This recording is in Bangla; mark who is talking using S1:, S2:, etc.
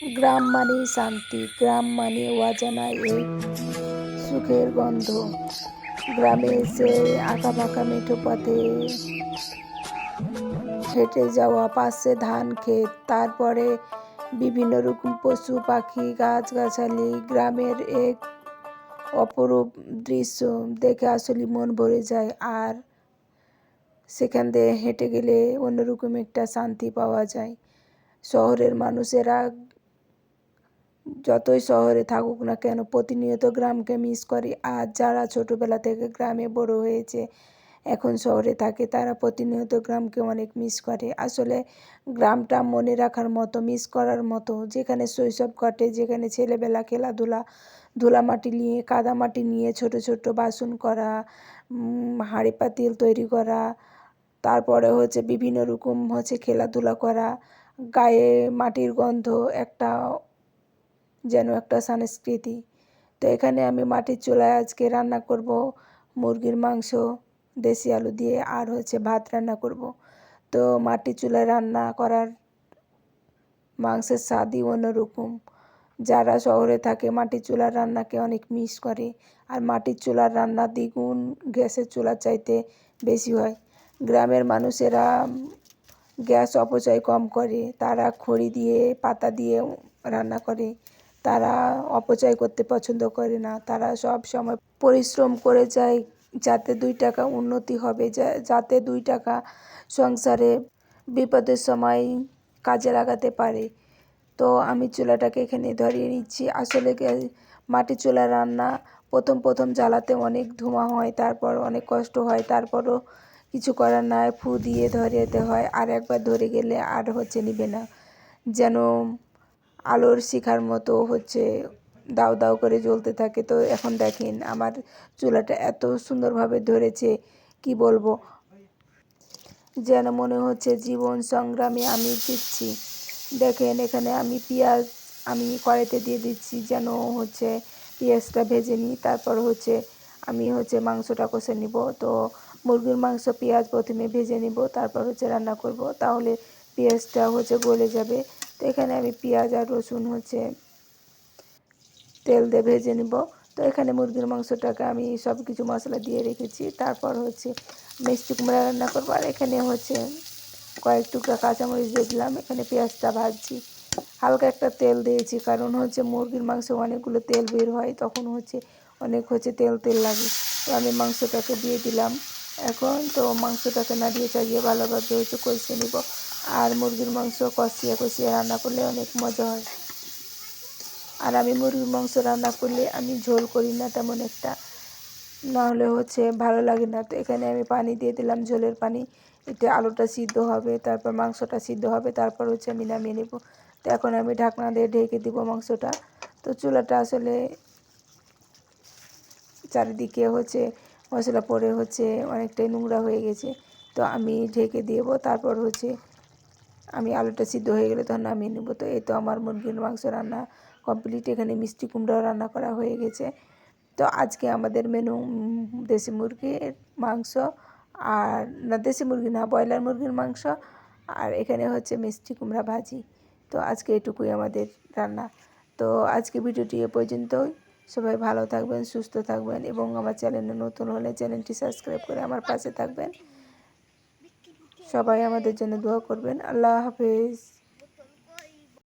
S1: গ্রাম মানেই শান্তি, গ্রাম মানে অজানা এক সুখের গন্ধ। গ্রামে এসে আঁকাবাঁকা মেঠো পথে হেঁটে যাওয়া, পাশে ধান ক্ষেত, তারপরে বিভিন্ন রকম পশু পাখি, গাছগাছালি, গ্রামের এক অপরূপ দৃশ্য দেখে আসলে মন ভরে যায়। আর সেখান দিয়ে হেঁটে গেলে অন্যরকম একটা শান্তি পাওয়া যায়। শহরের মানুষেরা যতই শহরে থাকুক না কেন প্রতিনিয়ত গ্রামকে মিস করে। আর যারা ছোটোবেলা থেকে গ্রামে বড় হয়েছে এখন শহরে থাকে তারা প্রতিনিয়ত গ্রামকে অনেক মিস করে। আসলে গ্রামটা মনে রাখার মতো, মিস করার মতো, যেখানে শৈশব কাটে, যেখানে ছেলেবেলা খেলাধুলা, ধুলামাটি নিয়ে, কাদামাটি নিয়ে ছোট ছোট বাসন করা, হাঁড়ি পাতিল তৈরি করা, তারপরে হচ্ছে বিভিন্ন রকম হচ্ছে খেলাধুলা করা, গায়ে মাটির গন্ধ একটা যেন একটা সংস্কৃতি। তো এখানে আমি মাটির চুলায় আজকে রান্না করব মুরগির মাংস দেশি আলু দিয়ে, আর হচ্ছে ভাত রান্না করব। তো মাটির চুলায় রান্না করার মাংসের স্বাদই অন্যরকম। যারা শহরে থাকে মাটির চুলার রান্নাকে অনেক মিস করে। আর মাটির চুলার রান্না দ্বিগুণ গ্যাসের চুলার চাইতে বেশি হয়। গ্রামের মানুষেরা গ্যাস অপচয় কম করে, তারা খড়ি দিয়ে পাতা দিয়ে রান্না করে। তারা অপচয় করতে পছন্দ করে না, তারা সব সময় পরিশ্রম করে যায় যাতে 2 টাকা উন্নতি হবে, যাতে 2 টাকা সংসারে বিপদের সময় কাজে লাগাতে পারে। তো আমি চুলাটাকে এখানে ধরিয়ে নিচ্ছি। আসলে মাটির চুলার রান্না প্রথম প্রথম জ্বালাতে অনেক ধোঁয়া হয়, তারপর অনেক কষ্ট হয়, তারপরও কিছু করার নাই, ফু দিয়ে ধরিয়ে হয়। আর একবার ধরে গেলে আর হচ্ছে নিবে না, যেন আলোর শিখার মতো হচ্ছে দাউ দাউ করে জ্বলতে থাকে। তো এখন দেখেন আমার চুলাটা এত সুন্দরভাবে ধরেছে, কি বলবো, যেন মনে হচ্ছে জীবন সংগ্রামে আমি দিচ্ছি। দেখেন এখানে আমি পেঁয়াজ আমি কড়াইতে দিয়ে দিচ্ছি, যেন হচ্ছে পেঁয়াজটা ভেজে নিই, তারপর হচ্ছে আমি হচ্ছে মাংসটা কষে নিব। তো মুরগির মাংস পেঁয়াজ প্রথমে ভেজে নিব, তারপর হচ্ছে রান্না করব, তাহলে পেঁয়াজটা হচ্ছে গলে যাবে। তো এখানে আমি পেঁয়াজ আর রসুন হচ্ছে তেল দিয়ে ভেজে নিব। তো এখানে মুরগির মাংসটাকে আমি সব কিছু মশলা দিয়ে রেখেছি, তারপর হচ্ছে মিষ্টি কুমড়া রান্না করবো। আর এখানে হচ্ছে কয়েক টুকরা কাঁচামরিচ দিয়ে দিলাম, এখানে পেঁয়াজটা ভাজছি। হালকা একটা তেল দিয়েছি, কারণ হচ্ছে মুরগির মাংসে অনেকগুলো তেল বের হয়, তখন হচ্ছে অনেক হচ্ছে তেল তেল লাগে। তো আমি মাংসটাকে দিয়ে দিলাম এখন। তো মাংসটাকে নাড়িয়ে চাড়িয়ে ভালোভাবে হচ্ছে কষিয়ে নিব। আর মুরগির মাংস কষিয়ে কষিয়ে রান্না করলে অনেক মজা হয়। আর আমি মুরগির মাংস রান্না করলে আমি ঝোল করি না তেমন একটা, নাহলে হচ্ছে ভালো লাগে না। তো এখানে আমি পানি দিয়ে দিলাম, ঝোলের পানি। এতে আলুটা সিদ্ধ হবে, তারপর মাংসটা সিদ্ধ হবে, তারপর হচ্ছে আমি নামিয়ে নেব। তো এখন আমি ঢাকনা দিয়ে ঢেকে দিব মাংসটা। তো চুলাটা আসলে চারিদিকে হচ্ছে মশলা পড়ে হচ্ছে অনেকটাই নোংরা হয়ে গেছে। তো আমি ঢেকে দেব, তারপর হচ্ছে আমি আলুটা সিদ্ধ হয়ে গেলে তখন নামিয়ে নেব। তো এই তো আমার মুরগির মাংস রান্না কমপ্লিট। এখানে মিষ্টি কুমড়াও রান্না করা হয়ে গেছে। তো আজকে আমাদের মেনু দেশি মুরগির মাংস, আর না দেশি মুরগি না, ব্রয়লার মুরগির মাংস, আর এখানে হচ্ছে মিষ্টি কুমড়া ভাজি। তো আজকে এটুকুই আমাদের রান্না। তো আজকে ভিডিওটি এ পর্যন্তই। সবাই ভালো থাকবেন, সুস্থ থাকবেন, এবং আমার চ্যানেলে নতুন হলে চ্যানেলটি সাবস্ক্রাইব করে আমার পাশে থাকবেন। সবাই আমাদের জন্য দোয়া করবেন। আল্লাহ হাফেজ।